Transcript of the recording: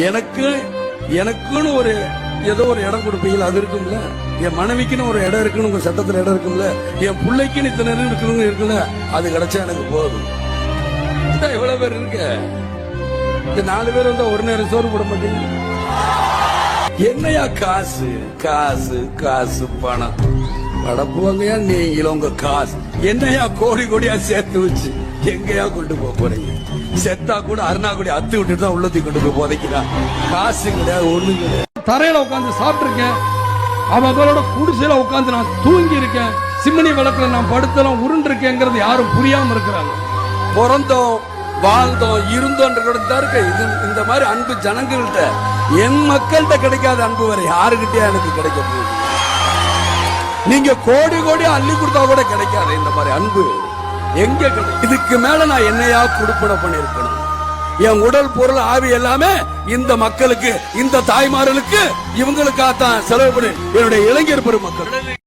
எனக்குன்னு ஒரு ஏதோ ஒரு இடம் கொடுப்பீங்களா? அது இருக்கும்ல. என் மனைவிக்குன்னு ஒரு இடம் இருக்குன்னு உங்க சட்டத்துல இடம் இருக்கும்ல. என் பிள்ளைக்குன்னு இத்தனை இருக்கணும் இருக்குல்ல. அது கிடைச்சா எனக்கு போதும். எவ்வளவு பேர் இருக்கு? இந்த 4 பேர் வந்தா ஒரு நேரம் சோறு போட மாட்டீங்க. என்னையா காசு காசு காசு பணம் படப்புவாங்கயா நீங்களும் உங்க காசு என்னையா கோடி கோடியா சேர்த்து வச்சு எங்கயா கொண்டு போறீங்க? செத்தா கூட அருணாக்குடி அத்து விட்டுட்டு தான் உள்ளத்தி கொண்டு போய் புதைக்கிறான். காசு கிடையாது, ஒண்ணு கிடையாது. தரையில உட்காந்து சாப்பிட்டு இருக்கேன். அவங்களோட குடிசையில உட்காந்து நான் தூங்கி இருக்கேன். சிம்மனி விளக்குல நான் படுத்தலாம் உருண்டு இருக்கேங்கிறது யாரும் புரியாம இருக்கிறாங்க. பிறந்தோம் வாழ்ந்தோம் இருந்தோன்ற இருக்கு. இந்த மாதிரி அன்பு ஜனங்கள்கிட்ட என் மக்கள்கிட்ட கிடைக்காத அன்பு வரை யாருக்கிட்டே எனக்கு கிடைக்க போகுது? நீங்க கோடி கோடி அள்ளி கொடுத்தா கூட கிடைக்காது இந்த மாதிரி அன்பு. எங்க இதுக்கு மேல நான் என்னையா கொடுப்பட பண்ணிருக்கணும்? என் உடல் பொருள் ஆவி எல்லாமே இந்த மக்களுக்கு, இந்த தாய்மார்களுக்கு, இவங்களுக்காகத்தான் செலவு பண்ணி என்னுடைய இளைஞர் பெருமக்கள்